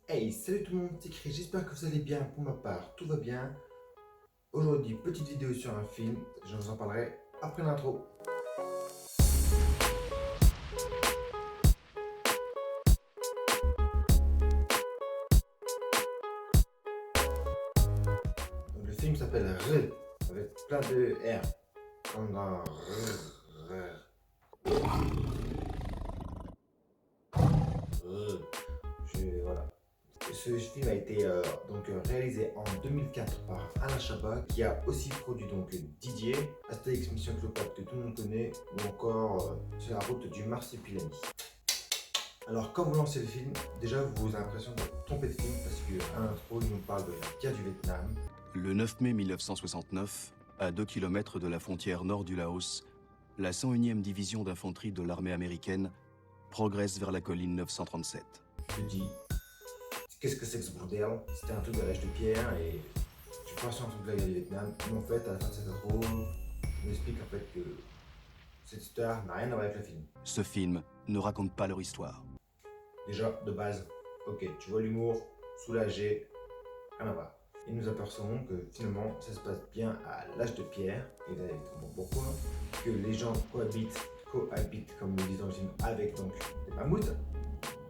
Hey, salut tout le monde, c'est Chris, j'espère que vous allez bien. Pour ma part, tout va bien. Aujourd'hui, petite vidéo sur un film, je vous en parlerai après l'intro. Donc, le film s'appelle avec plein de R, comme dans voilà. Ce film a été réalisé en 2004 par Alain Chabat, qui a aussi produit donc Didier, Astérix Mission Cléopâtre que tout le monde connaît, ou encore sur la route du Marsupilami. Alors, quand vous lancez le film, déjà vous avez l'impression de tromper de film parce qu'à l'intro, il nous parle de la guerre du Vietnam. Le 9 mai 1969, à 2 km de la frontière nord du Laos, la 101e division d'infanterie de l'armée américaine progresse vers la colline 937. Je me dis, qu'est-ce que c'est que ce bordel? C'était un truc de l'âge de pierre et je pense un truc de la guerre du Vietnam. Mais en fait, à la fin de cette intro, on explique en fait que cette histoire n'a rien à voir avec le film. Ce film ne raconte pas leur histoire. Déjà, de base, ok, tu vois l'humour, soulagé, rien à voir. Et nous apercevons que finalement, ça se passe bien à l'âge de pierre, et là, pourquoi que les gens cohabitent, comme le disent dans le film, avec donc des mammouths,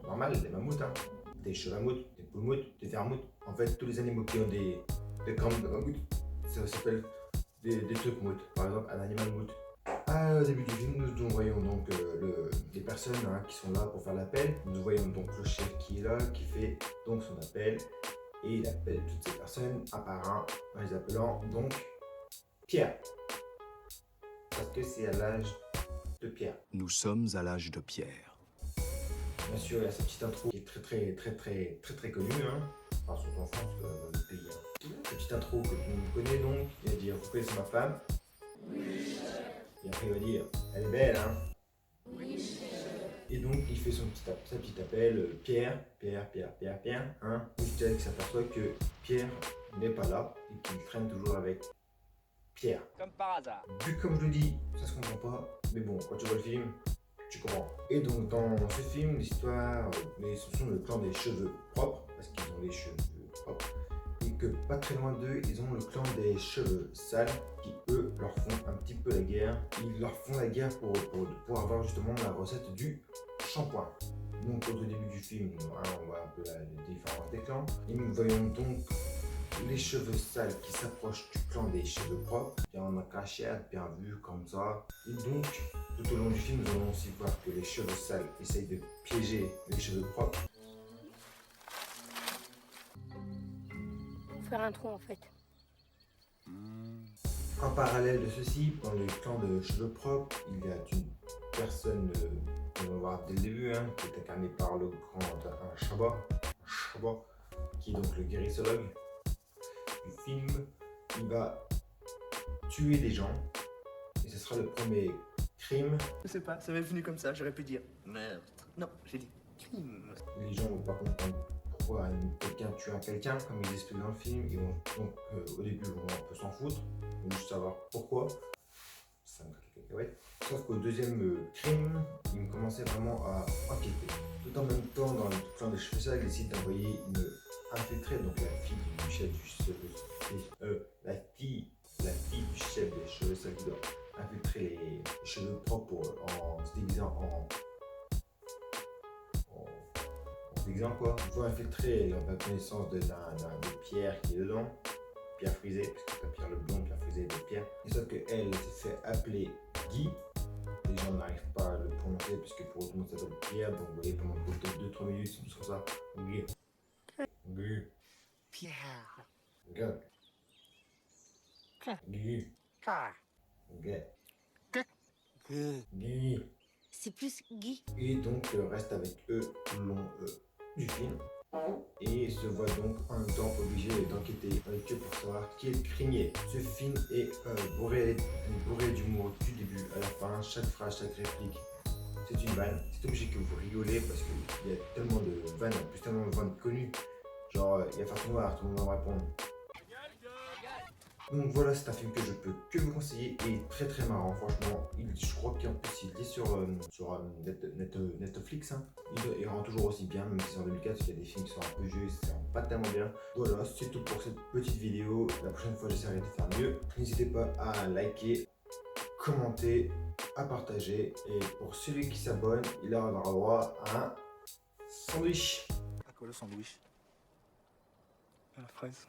normal, des mammouths, hein, des chevaux-mammouths, des poules-mammouths, des vers-mammouths. En fait, tous les animaux qui ont des cornes de mammouth, ça s'appelle des trucs mammouths. Par exemple, un animal mammouth. Au début du film, nous voyons donc les personnes qui sont là pour faire l'appel. Nous voyons donc le chef qui est là, qui fait donc son appel. Et il appelle toutes ces personnes un par un, en les appelant donc Pierre. Parce que c'est à l'âge de Pierre. Nous sommes à l'âge de pierre. Bien sûr, il y a cette petite intro qui est très connue, enfin, surtout en France, dans le pays. Cette petite intro que tout le monde connaît donc, il va dire, vous connaissez ma femme? Et après il va dire, elle est belle, hein? Et donc il fait sa petite appel, Pierre, hein? Jusqu'à ce qu'il s'aperçoit que Pierre n'est pas là et qu'il traîne toujours avec Pierre. Comme par hasard. Vu comme je le dis, ça se comprend pas, mais bon, quand tu vois le film, tu comprends. Et donc dans ce film, l'histoire, mais ce sont le clan des cheveux propres, parce qu'ils ont les cheveux propres, et que pas très loin d'eux, ils ont le clan des cheveux sales, qui eux leur font un petit peu la guerre. Ils leur font la guerre pour avoir justement la recette du shampoing. Donc au début du film, on voit un peu les différences des clans, et nous voyons donc les cheveux sales qui s'approchent du clan des cheveux propres, bien en cachette, bien vu comme ça. Et donc, tout au long du film, nous allons aussi voir que les cheveux sales essayent de piéger les cheveux propres. Faire un trou en fait. En parallèle de ceci, dans le clan de cheveux propres, il y a une personne qu'on va voir dès le début, qui est incarnée par le grand Chabat, qui est donc le guérissologue du film. Il va tuer des gens et ce sera le premier crime. Je sais pas, ça m'est venu comme ça, j'aurais pu dire meurtre. Non, j'ai dit crime. Les gens vont pas comprendre pourquoi quelqu'un tue quelqu'un, comme ils expliquent dans le film. Ils vont donc au début ils vont un peu s'en foutre, ils vont juste savoir pourquoi. Ça me craque les cacahuètes. Sauf qu'au deuxième crime, ils vont commencer vraiment à enquêter. Tout en même temps, dans le clan des cheveux sales, ils décident d'envoyer une infiltrée, donc la fille du chef du la fille du chef des cheveux sales qui doit infiltrer les cheveux propres en se déguisant en déguisant quoi. Il faut infiltrer la connaissance de Pierre qui est dedans. Pierre Frisé, parce que Pierre le blond, Pierre Frisé de Pierre. Et sauf qu'elle s'est fait appeler Guy. Les gens n'arrivent pas à le prononcer puisque pour tout le monde s'appelle Pierre. Donc vous voyez pendant peut-être 2-3 minutes, c'est comme ça. Guy. Guy. Pierre. Guy. Guy. Guy. Guy. C'est plus Guy. Et donc reste avec eux tout le long du film. Et se voit donc en même temps obligé d'enquêter avec eux pour savoir qui est le crimier. Ce film est bourré d'humour du début à la fin, chaque phrase, chaque réplique. C'est une vanne. C'est obligé que vous rigolez parce qu'il y a tellement de vannes, en plus tellement de vannes connues. Genre, il y a Farce Noire, tout le monde va répondre. Donc voilà, c'est un film que je peux que vous conseiller et très très marrant, franchement. Je crois qu'en plus il est sur Netflix. Hein. Il rend toujours aussi bien, même si c'est en 2004, il y a des films qui sont un peu vieux et ça rend pas tellement bien. Voilà, c'est tout pour cette petite vidéo. La prochaine fois, j'essaierai de faire mieux. N'hésitez pas à liker, commenter, à partager. Et pour celui qui s'abonne, il aura droit à un sandwich. À quoi le sandwich? À la fraise.